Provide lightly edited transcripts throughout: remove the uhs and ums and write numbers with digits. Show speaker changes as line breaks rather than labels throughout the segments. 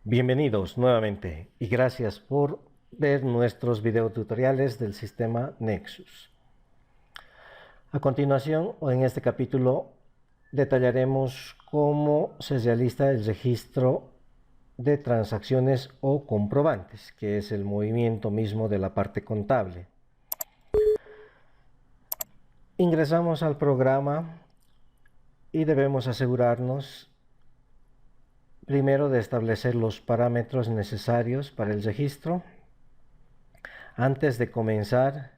Bienvenidos nuevamente y gracias por ver nuestros videotutoriales del sistema Nexus. A continuación, o en este capítulo, detallaremos cómo se realiza el registro de transacciones o comprobantes, que es el movimiento mismo de la parte contable. Ingresamos al programa y debemos asegurarnos primero de establecer los parámetros necesarios para el registro antes de comenzar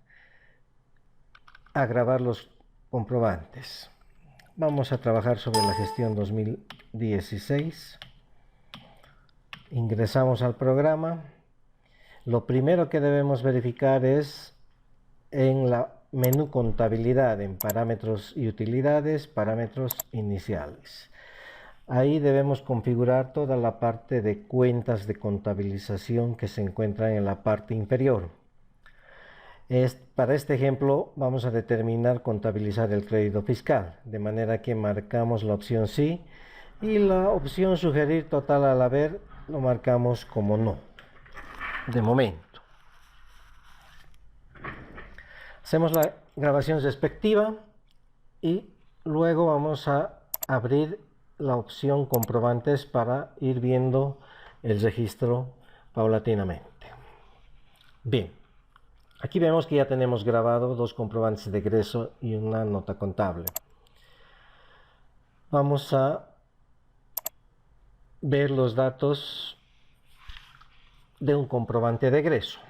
a grabar los comprobantes. Vamos a trabajar sobre la gestión 2016. Ingresamos al programa. Lo primero que debemos verificar es en la menú contabilidad, en parámetros y utilidades, parámetros iniciales. Ahí debemos configurar toda la parte de cuentas de contabilización que se encuentran en la parte inferior. Para este ejemplo vamos a determinar contabilizar el crédito fiscal, de manera que marcamos la opción sí y la opción sugerir total al haber lo marcamos como no, de momento. Hacemos la grabación respectiva y luego vamos a abrir la opción comprobantes para ir viendo el registro paulatinamente. Bien, aquí vemos que ya tenemos grabado dos comprobantes de egreso y una nota contable. Vamos a ver los datos de un comprobante de egreso.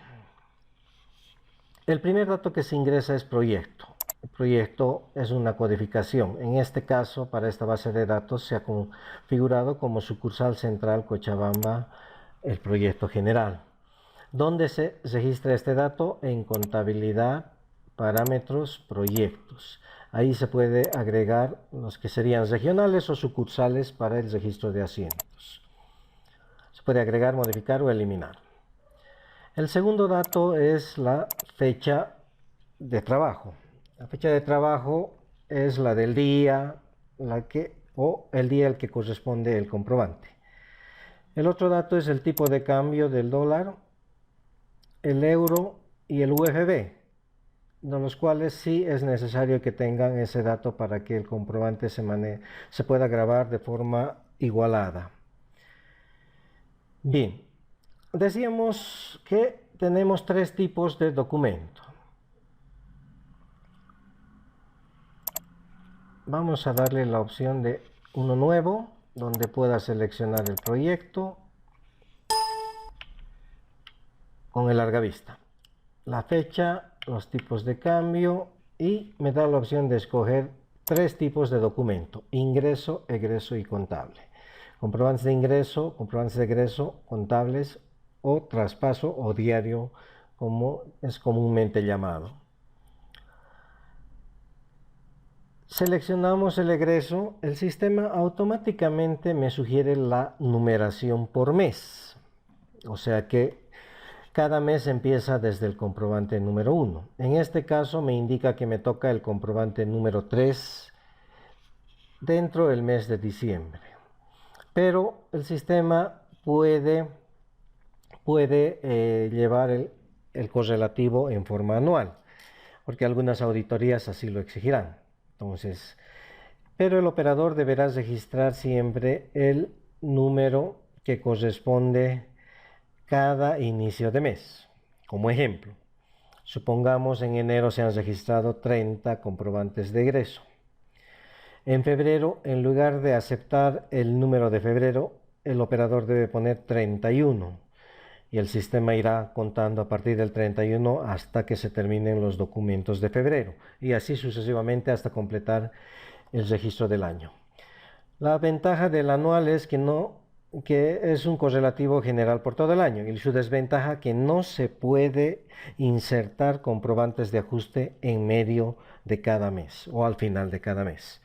El primer dato que se ingresa es proyecto. El proyecto es una codificación. En este caso, para esta base de datos se ha configurado como sucursal central Cochabamba el proyecto general. ¿Dónde se registra este dato? En contabilidad, parámetros, proyectos. Ahí se puede agregar los que serían regionales o sucursales para el registro de asientos. Se puede agregar, modificar o eliminar. El segundo dato es la fecha de trabajo. La fecha de trabajo es la del día o el día al que corresponde el comprobante. El otro dato es el tipo de cambio del dólar, el euro y el UFB, de los cuales sí es necesario que tengan ese dato para que el comprobante se pueda grabar de forma igualada. Bien, decíamos que tenemos tres tipos de documento. Vamos a darle la opción de uno nuevo, donde pueda seleccionar el proyecto con el larga vista, la fecha, los tipos de cambio y me da la opción de escoger tres tipos de documento: ingreso, egreso y contable. Comprobantes de ingreso, comprobantes de egreso, contables o traspaso o diario, como es comúnmente llamado. Seleccionamos el egreso, el sistema automáticamente me sugiere la numeración por mes, o sea que cada mes empieza desde el comprobante número 1. En este caso me indica que me toca el comprobante número 3 dentro del mes de diciembre. Pero el sistema puede llevar el correlativo en forma anual, porque algunas auditorías así lo exigirán. Entonces, pero el operador deberá registrar siempre el número que corresponde cada inicio de mes. Como ejemplo, supongamos en enero se han registrado 30 comprobantes de egreso. En febrero, en lugar de aceptar el número de febrero, el operador debe poner 31 y el sistema irá contando a partir del 31 hasta que se terminen los documentos de febrero y así sucesivamente hasta completar el registro del año. La ventaja del anual es que es un correlativo general por todo el año, y su desventaja que no se puede insertar comprobantes de ajuste en medio de cada mes o al final de cada mes.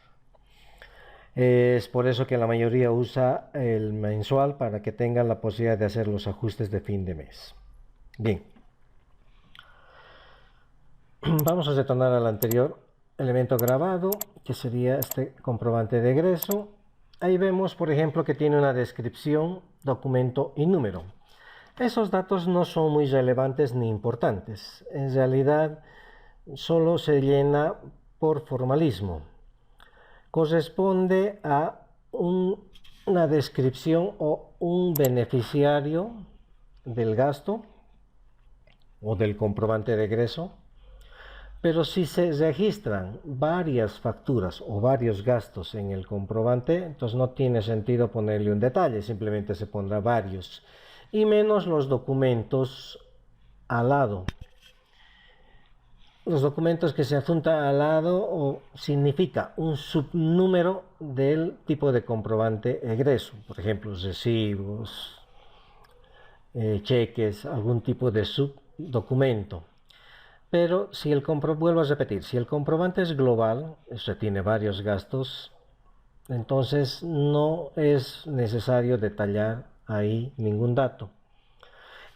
Es por eso que la mayoría usa el mensual para que tengan la posibilidad de hacer los ajustes de fin de mes. Bien, vamos a retornar al anterior elemento grabado, que sería este comprobante de egreso. Ahí vemos, por ejemplo, que tiene una descripción documento y número. Esos datos no son muy relevantes ni importantes. En realidad, solo se llena por formalismo. Corresponde a una descripción o un beneficiario del gasto o del comprobante de egreso. Pero si se registran varias facturas o varios gastos en el comprobante, entonces no tiene sentido ponerle un detalle, simplemente se pondrá varios. Y menos los documentos al lado. Los documentos que se adjuntan al lado significa un subnúmero del tipo de comprobante egreso. Por ejemplo, recibos, cheques, algún tipo de subdocumento. Pero si vuelvo a repetir, si el comprobante es global, o sea, tiene varios gastos, entonces no es necesario detallar ahí ningún dato.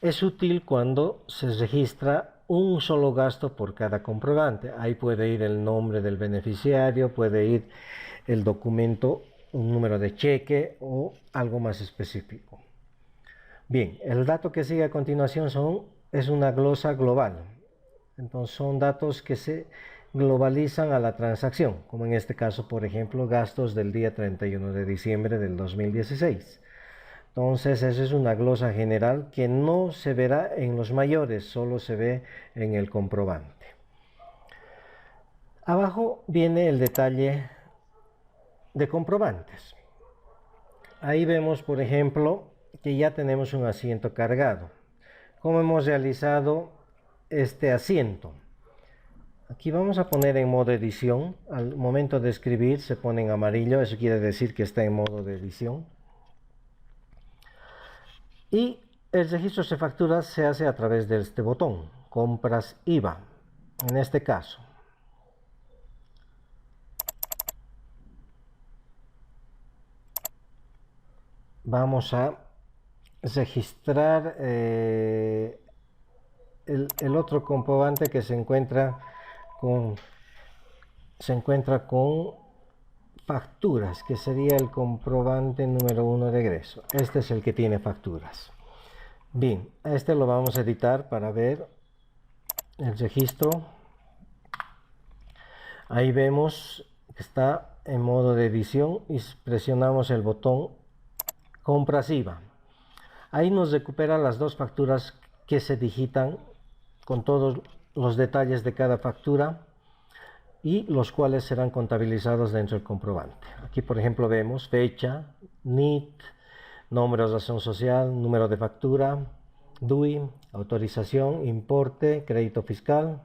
Es útil cuando se registra un solo gasto por cada comprobante. Ahí puede ir el nombre del beneficiario, puede ir el documento, un número de cheque o algo más específico. Bien, el dato que sigue a continuación es una glosa global. Entonces son datos que se globalizan a la transacción, como en este caso, por ejemplo, gastos del día 31 de diciembre del 2016. Entonces esa es una glosa general que no se verá en los mayores, solo se ve en el comprobante. Abajo viene el detalle de comprobantes. Ahí vemos, por ejemplo, que ya tenemos un asiento cargado. ¿Cómo hemos realizado este asiento? Aquí vamos a poner en modo edición. Al momento de escribir se pone en amarillo, eso quiere decir que está en modo de edición. Y el registro de facturas se hace a través de este botón, compras IVA. En este caso, vamos a registrar el otro comprobante que se encuentra con facturas, que sería el comprobante número 1 de egreso. Este es el que tiene facturas. Bien, a este lo vamos a editar para ver el registro. Ahí vemos que está en modo de edición y presionamos el botón compras IVA. Ahí nos recupera las dos facturas que se digitan con todos los detalles de cada factura y los cuales serán contabilizados dentro del comprobante. Aquí, por ejemplo, vemos fecha, NIT, nombre de razón social, número de factura, DUI, autorización, importe, crédito fiscal,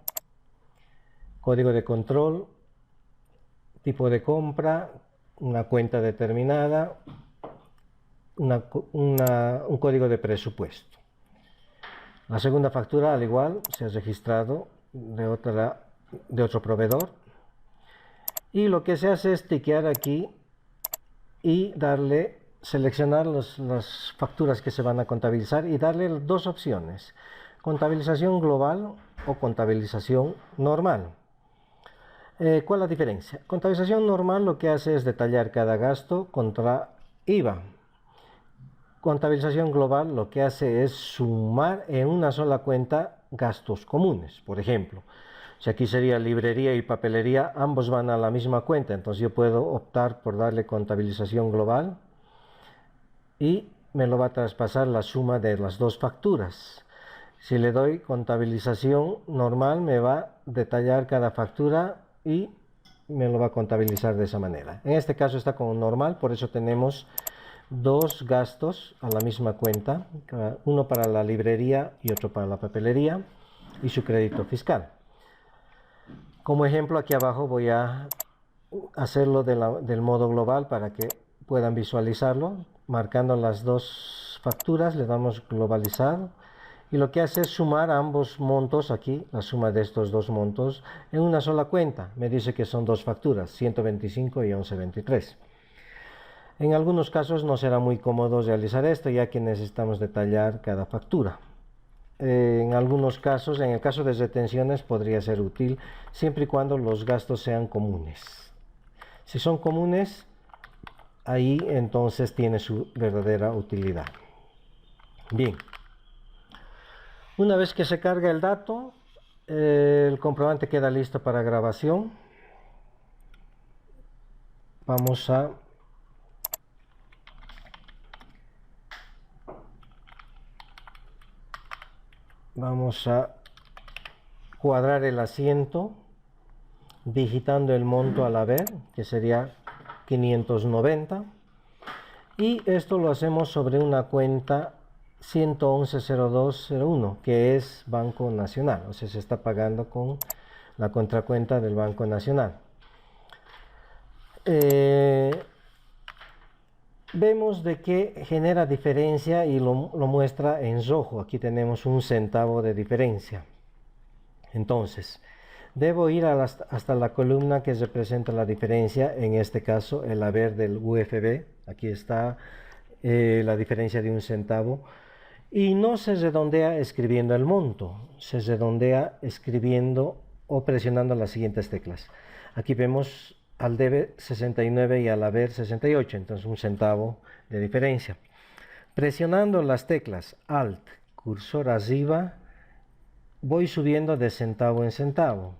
código de control, tipo de compra, una cuenta determinada, un código de presupuesto. La segunda factura, al igual, se ha registrado de otro proveedor. Y lo que se hace es tiquear aquí y seleccionar las facturas que se van a contabilizar y darle dos opciones: contabilización global o contabilización normal. ¿Cuál es la diferencia? Contabilización normal lo que hace es detallar cada gasto contra IVA. Contabilización global lo que hace es sumar en una sola cuenta gastos comunes. Por ejemplo, si aquí sería librería y papelería, ambos van a la misma cuenta, entonces yo puedo optar por darle contabilización global y me lo va a traspasar la suma de las dos facturas. Si le doy contabilización normal, me va a detallar cada factura y me lo va a contabilizar de esa manera. En este caso está como normal, por eso tenemos dos gastos a la misma cuenta, uno para la librería y otro para la papelería y su crédito fiscal. Como ejemplo, aquí abajo voy a hacerlo del modo global para que puedan visualizarlo. Marcando las dos facturas, le damos globalizar y lo que hace es sumar ambos montos aquí, la suma de estos dos montos, en una sola cuenta. Me dice que son dos facturas, 125 y 1123. En algunos casos no será muy cómodo realizar esto, ya que necesitamos detallar cada factura. En algunos casos, en el caso de retenciones, podría ser útil siempre y cuando los gastos sean comunes. Si son comunes, ahí entonces tiene su verdadera utilidad. Bien, una vez que se carga el dato, el comprobante queda listo para grabación. Vamos a cuadrar el asiento digitando el monto al haber, que sería 590, y esto lo hacemos sobre una cuenta 1110201, que es Banco Nacional, o sea, se está pagando con la contracuenta del Banco Nacional. Vemos de que genera diferencia y lo muestra en rojo. Aquí tenemos 1 centavo de diferencia. Entonces, debo ir hasta la columna que representa la diferencia, en este caso el haber del UFB. Aquí está la diferencia de 1 centavo. Y no se redondea escribiendo el monto, se redondea escribiendo o presionando las siguientes teclas. Aquí vemos al debe 69 y al haber 68, entonces 1 centavo de diferencia. Presionando las teclas Alt, cursor arriba, voy subiendo de centavo en centavo.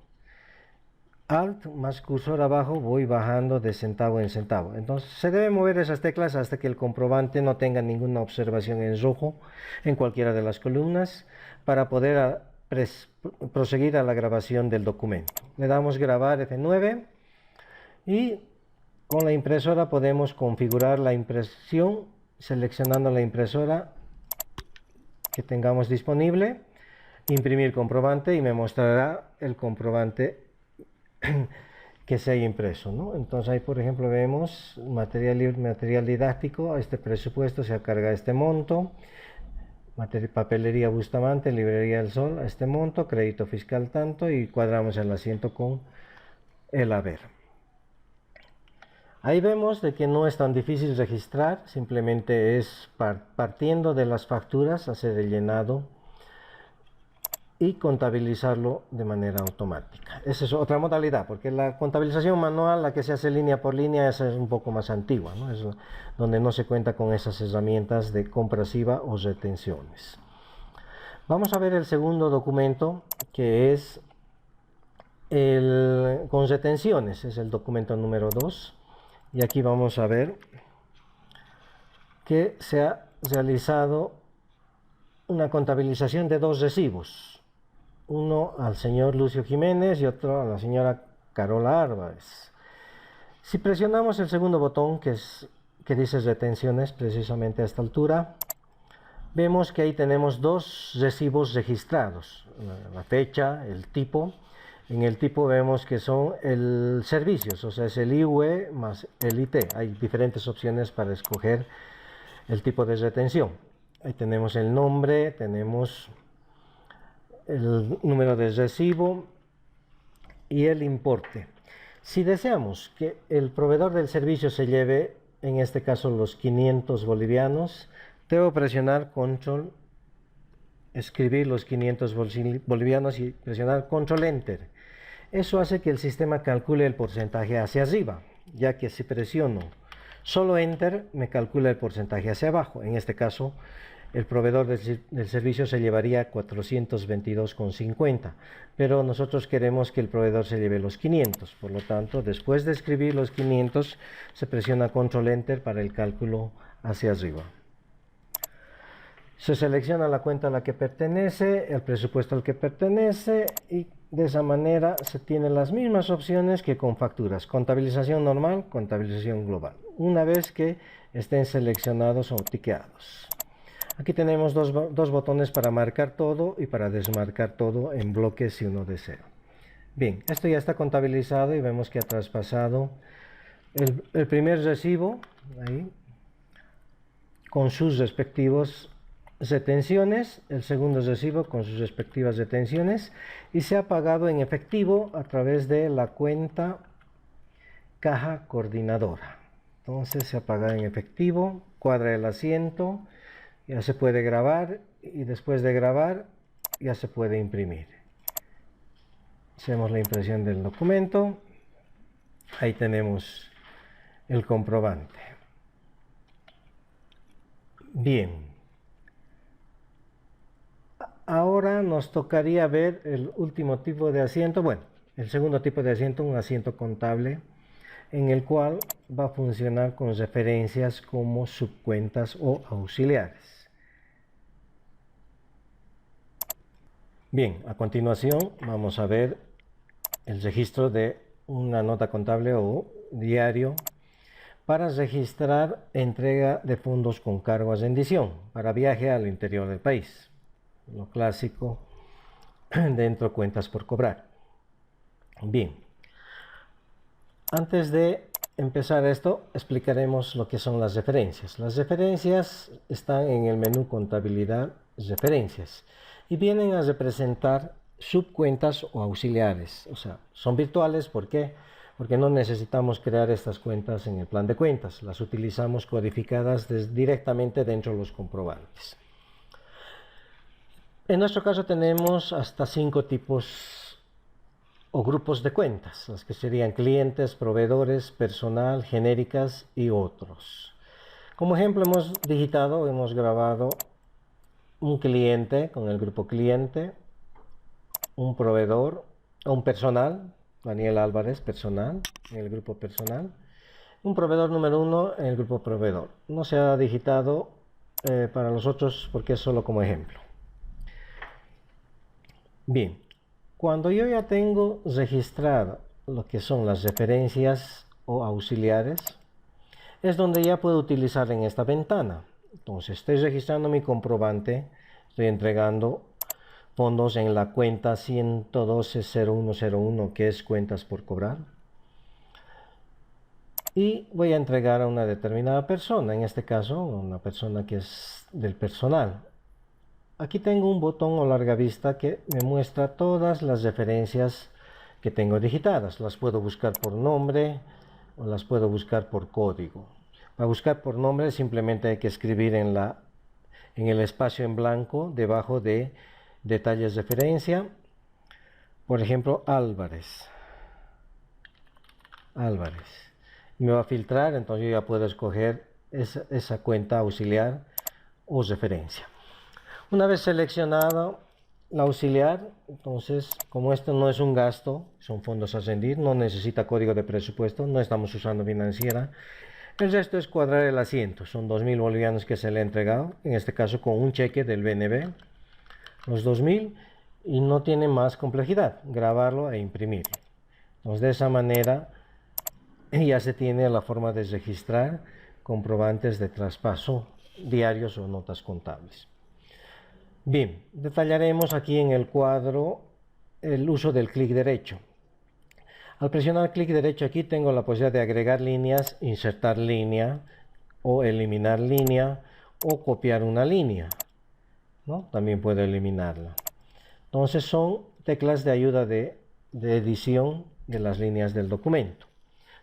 Alt más cursor abajo, voy bajando de centavo en centavo. Entonces se deben mover esas teclas hasta que el comprobante no tenga ninguna observación en rojo en cualquiera de las columnas para poder proseguir a la grabación del documento. Le damos grabar F9 y con la impresora podemos configurar la impresión seleccionando la impresora que tengamos disponible, imprimir comprobante y me mostrará el comprobante que se haya impreso, ¿no? Entonces ahí por ejemplo vemos material libre, material didáctico, este presupuesto se carga este monto, papelería Bustamante, librería del Sol, a este monto, crédito fiscal tanto, y cuadramos el asiento con el haber. Ahí vemos de que no es tan difícil registrar, simplemente es partiendo de las facturas hacer el llenado y contabilizarlo de manera automática. Esa es otra modalidad, porque la contabilización manual, la que se hace línea por línea, esa es un poco más antigua, ¿no? Es donde no se cuenta con esas herramientas de compra-IVA o retenciones. Vamos a ver el segundo documento, que es con retenciones, es el documento número 2, y aquí vamos a ver que se ha realizado una contabilización de 2 recibos, uno al señor Lucio Jiménez y otro a la señora Carola Álvarez. Si presionamos el segundo botón que dice retenciones, precisamente a esta altura, vemos que ahí tenemos 2 recibos registrados, la fecha, el tipo. En el tipo vemos que son el servicios, o sea, es el IUE más el IT. Hay diferentes opciones para escoger el tipo de retención. Ahí tenemos el nombre, tenemos el número de recibo y el importe. Si deseamos que el proveedor del servicio se lleve, en este caso, los 500 bolivianos, debo presionar control, escribir los 500 bolivianos y presionar control enter. Eso hace que el sistema calcule el porcentaje hacia arriba, ya que si presiono solo enter me calcula el porcentaje hacia abajo. En este caso el proveedor del servicio se llevaría 422,50, pero nosotros queremos que el proveedor se lleve los 500, por lo tanto después de escribir los 500 se presiona control enter para el cálculo hacia arriba. Se selecciona la cuenta a la que pertenece, el presupuesto al que pertenece, y de esa manera se tienen las mismas opciones que con facturas: contabilización normal, contabilización global, una vez que estén seleccionados o tiqueados. Aquí tenemos dos botones para marcar todo y para desmarcar todo en bloques si uno desea. Bien, esto ya está contabilizado y vemos que ha traspasado el primer recibo ahí, con sus respectivos retenciones, el segundo recibo con sus respectivas retenciones, y se ha pagado en efectivo a través de la cuenta caja coordinadora. Entonces se ha pagado en efectivo, cuadra el asiento, ya se puede grabar, y después de grabar ya se puede imprimir. Hacemos la impresión del documento, ahí tenemos el comprobante. Bien, ahora nos tocaría ver el último tipo de asiento, bueno, el segundo tipo de asiento, un asiento contable, en el cual va a funcionar con referencias como subcuentas o auxiliares. Bien, a continuación vamos a ver el registro de una nota contable o diario para registrar entrega de fondos con cargo a rendición para viaje al interior del país. Lo clásico dentro cuentas por cobrar. Bien, antes de empezar esto, explicaremos lo que son las referencias. Las referencias están en el menú Contabilidad, Referencias, y vienen a representar subcuentas o auxiliares. O sea, son virtuales, ¿por qué? Porque no necesitamos crear estas cuentas en el plan de cuentas. Las utilizamos codificadas directamente dentro de los comprobantes. En nuestro caso tenemos hasta 5 tipos o grupos de cuentas, las que serían clientes, proveedores, personal, genéricas y otros. Como ejemplo hemos grabado un cliente con el grupo cliente, un proveedor o un personal, Daniel Álvarez, personal, en el grupo personal, un proveedor número 1 en el grupo proveedor. No se ha digitado para los otros porque es solo como ejemplo. Bien, cuando yo ya tengo registrado lo que son las referencias o auxiliares, es donde ya puedo utilizar en esta ventana. Entonces estoy registrando mi comprobante, estoy entregando fondos en la cuenta 112-0101, que es cuentas por cobrar, y voy a entregar a una determinada persona, en este caso una persona que es del personal. Aquí tengo un botón o larga vista que me muestra todas las referencias que tengo digitadas. Las puedo buscar por nombre o las puedo buscar por código. Para buscar por nombre simplemente hay que escribir en el espacio en blanco debajo de detalles de referencia. Por ejemplo, Álvarez. Me va a filtrar, entonces yo ya puedo escoger esa cuenta auxiliar o referencia. Una vez seleccionado la auxiliar, entonces, como esto no es un gasto, son fondos a rendir, no necesita código de presupuesto, no estamos usando financiera. El resto es cuadrar el asiento, son 2.000 bolivianos que se le ha entregado, en este caso con un cheque del BNB, los 2.000, y no tiene más complejidad, grabarlo e imprimirlo. Entonces, de esa manera ya se tiene la forma de registrar comprobantes de traspaso diarios o notas contables. Bien, detallaremos aquí en el cuadro el uso del clic derecho. Al presionar clic derecho aquí tengo la posibilidad de agregar líneas, insertar línea o eliminar línea o copiar una línea, ¿no? También puedo eliminarla. Entonces son teclas de ayuda de edición de las líneas del documento.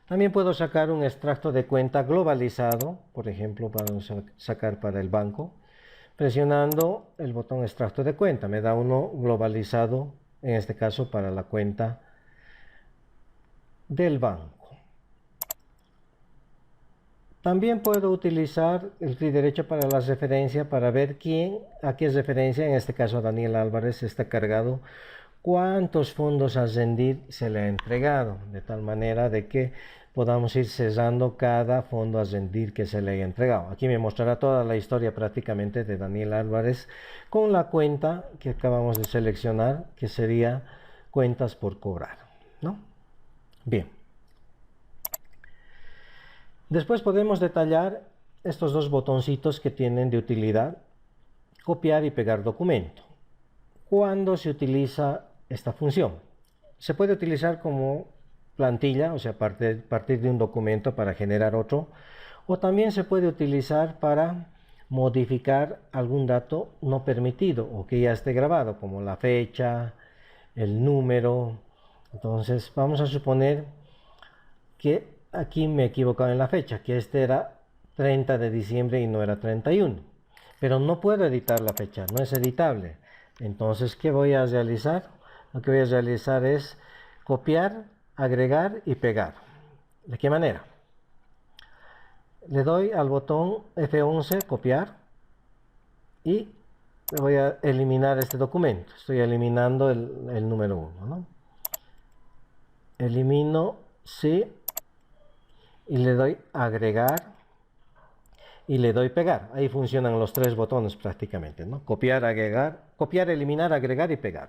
También puedo sacar un extracto de cuenta globalizado, por ejemplo, para sacar para el banco. Presionando el botón extracto de cuenta, me da uno globalizado, en este caso para la cuenta del banco. También puedo utilizar el clic derecho para la referencia para ver a qué referencia, en este caso a Daniel Álvarez, está cargado, cuántos fondos a rendir se le ha entregado, de tal manera de que podamos ir cesando cada fondo a rendir que se le haya entregado. Aquí me mostrará toda la historia prácticamente de Daniel Álvarez con la cuenta que acabamos de seleccionar, que sería cuentas por cobrar, ¿no? Bien. Después podemos detallar estos dos botoncitos que tienen de utilidad, copiar y pegar documento. ¿Cuándo se utiliza esta función? Se puede utilizar como plantilla, o sea, partir de un documento para generar otro, o también se puede utilizar para modificar algún dato no permitido o que ya esté grabado, como la fecha, el número. Entonces vamos a suponer que aquí me he equivocado en la fecha, que este era 30 de diciembre y no era 31, pero no puedo editar la fecha, no es editable. Entonces, ¿qué voy a realizar? Lo que voy a realizar es copiar, agregar y pegar. ¿De qué manera? Le doy al botón F11, copiar, y voy a eliminar este documento. Estoy eliminando el número 1, ¿no? Elimino, sí, y le doy agregar y le doy pegar. Ahí funcionan los 3 botones prácticamente, ¿no? Copiar, agregar, copiar, eliminar, agregar y pegar.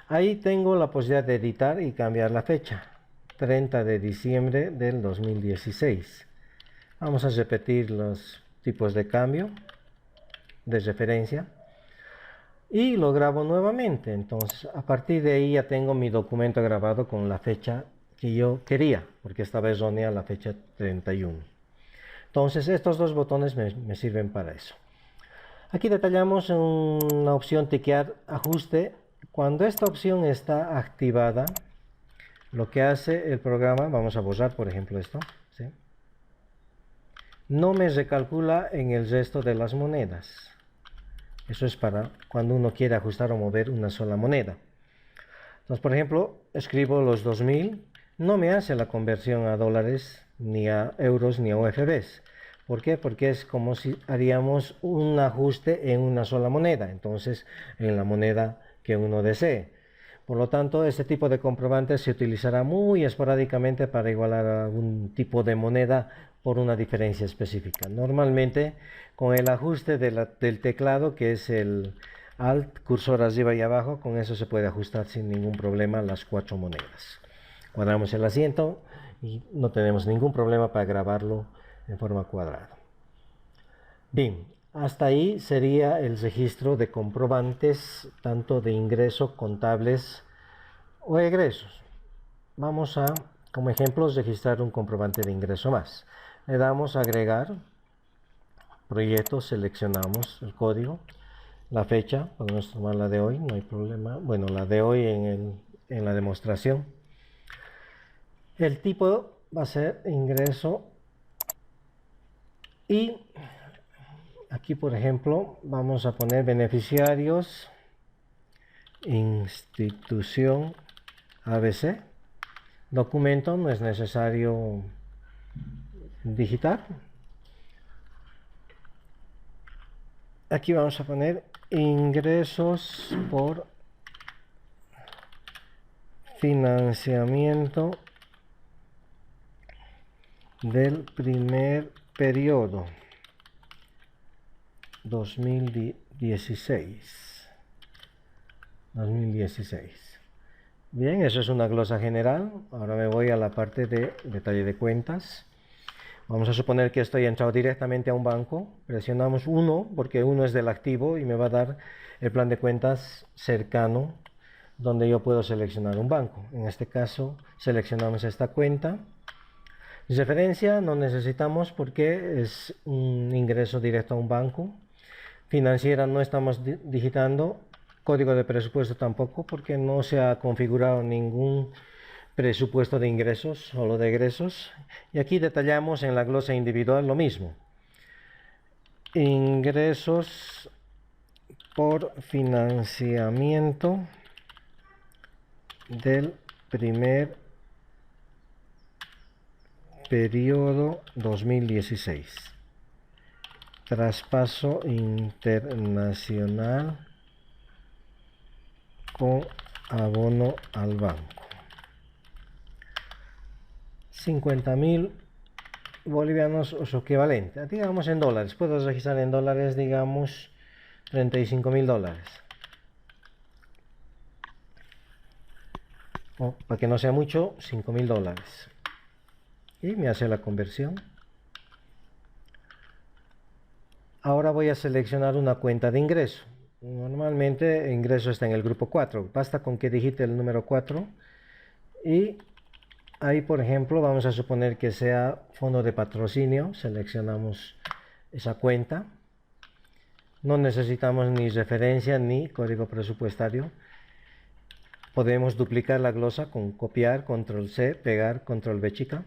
Ahí tengo la posibilidad de editar y cambiar la fecha. 30 de diciembre del 2016. Vamos a repetir los tipos de cambio, de referencia. Y lo grabo nuevamente. Entonces, a partir de ahí ya tengo mi documento grabado con la fecha que yo quería, porque estaba errónea la fecha 31. Entonces, estos 2 botones me sirven para eso. Aquí detallamos una opción tiquear ajuste. Cuando esta opción está activada, lo que hace el programa, vamos a borrar por ejemplo esto, ¿sí? No me recalcula en el resto de las monedas. Eso es para cuando uno quiere ajustar o mover una sola moneda. Entonces, por ejemplo, escribo los 2000, no me hace la conversión a dólares, ni a euros, ni a UFBs. ¿Por qué? Porque es como si haríamos un ajuste en una sola moneda, entonces en la moneda que uno desee. Por lo tanto, este tipo de comprobante se utilizará muy esporádicamente para igualar a algún tipo de moneda por una diferencia específica. Normalmente, con el ajuste del teclado, que es el Alt, cursor arriba y abajo, con eso se puede ajustar sin ningún problema las 4 monedas. Cuadramos el asiento y no tenemos ningún problema para grabarlo en forma cuadrada. Bien, hasta ahí sería el registro de comprobantes, tanto de ingreso, contables o egresos. Vamos a, como ejemplo, registrar un comprobante de ingreso más. Le damos a agregar, proyecto, seleccionamos el código, la fecha, podemos tomar la de hoy, no hay problema. Bueno, la de hoy en la demostración. El tipo va a ser ingreso y aquí, por ejemplo, vamos a poner beneficiarios, institución ABC. Documento, no es necesario digitar. Aquí vamos a poner ingresos por financiamiento del primer periodo 2016. Bien, eso es una glosa general. Ahora me voy a la parte de detalle de cuentas. Vamos a suponer que estoy entrado directamente a un banco. Presionamos 1 porque 1 es del activo y me va a dar el plan de cuentas cercano donde yo puedo seleccionar un banco. En este caso seleccionamos esta cuenta. Referencia no necesitamos porque es un ingreso directo a un banco. Financiera no estamos digitando. Código de presupuesto tampoco porque no se ha configurado ningún presupuesto de ingresos, solo de egresos. Y aquí detallamos en la glosa individual lo mismo. Ingresos por financiamiento del primer periodo 2016. Traspaso internacional con abono al banco. 50.000 bolivianos o su equivalente. Digamos en dólares. Puedo registrar en dólares, digamos, 35.000 dólares. O, para que no sea mucho, 5.000 dólares. Y me hace la conversión. Ahora voy a seleccionar una cuenta de ingreso. Normalmente ingreso está en el grupo 4. Basta con que digite el número 4 y ahí, por ejemplo, vamos a suponer que sea fondo de patrocinio. Seleccionamos esa cuenta. No necesitamos ni referencia ni código presupuestario. Podemos duplicar la glosa con copiar, control C, pegar, control V chica.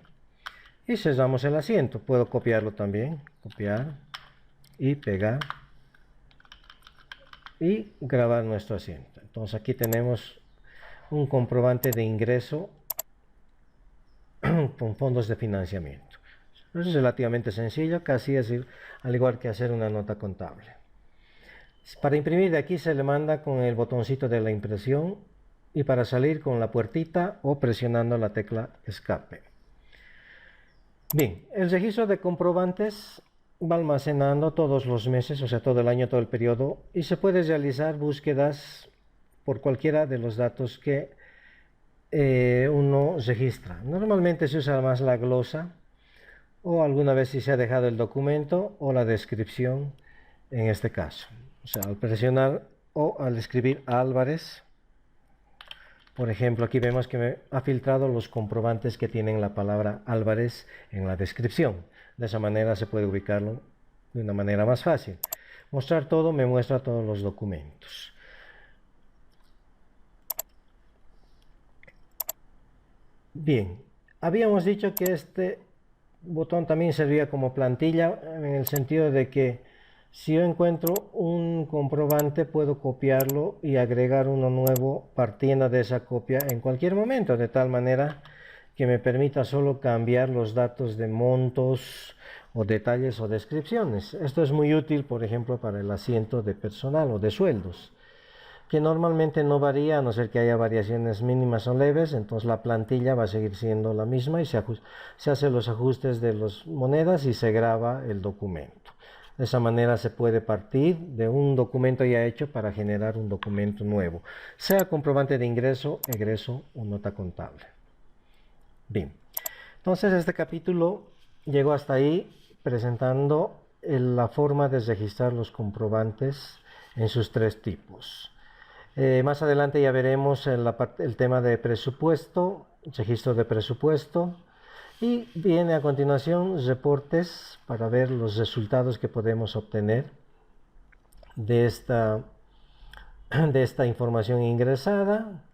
Y cerramos el asiento. Puedo copiarlo también. Copiar y pegar. Y grabar nuestro asiento. Entonces aquí tenemos un comprobante de ingreso con fondos de financiamiento. Eso es relativamente sencillo, casi es al igual que hacer una nota contable. Para imprimir de aquí se le manda con el botoncito de la impresión y para salir con la puertita o presionando la tecla escape. Bien, el registro de comprobantes va almacenando todos los meses, o sea, todo el año, todo el periodo, y se puede realizar búsquedas por cualquiera de los datos que uno registra. Normalmente se usa más la glosa o alguna vez si se ha dejado el documento o la descripción en este caso. O sea, al presionar o al escribir Álvarez, por ejemplo, aquí vemos que me ha filtrado los comprobantes que tienen la palabra Álvarez en la descripción. De esa manera se puede ubicarlo de una manera más fácil. Mostrar todo me muestra todos los documentos. Bien, habíamos dicho que este botón también servía como plantilla en el sentido de que si yo encuentro un comprobante puedo copiarlo y agregar uno nuevo partiendo de esa copia en cualquier momento, de tal manera que me permita solo cambiar los datos de montos o detalles o descripciones. Esto es muy útil, por ejemplo, para el asiento de personal o de sueldos, que normalmente no varía a no ser que haya variaciones mínimas o leves. Entonces la plantilla va a seguir siendo la misma y se hacen los ajustes de las monedas y se graba el documento. De esa manera se puede partir de un documento ya hecho para generar un documento nuevo, sea comprobante de ingreso, egreso o nota contable. Bien, entonces este capítulo llegó hasta ahí presentando la forma de registrar los comprobantes en sus tres tipos. Más adelante ya veremos el tema de presupuesto, registro de presupuesto, y viene a continuación reportes para ver los resultados que podemos obtener de esta información ingresada,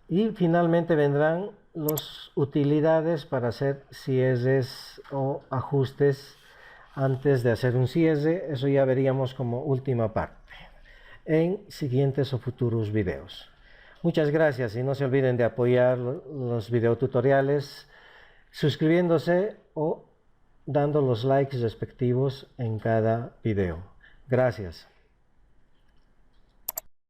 y finalmente vendrán las utilidades para hacer cierres o ajustes antes de hacer un cierre. Eso ya veríamos como última parte en siguientes o futuros videos. Muchas gracias y no se olviden de apoyar los videotutoriales suscribiéndose o dando los likes respectivos en cada video. Gracias.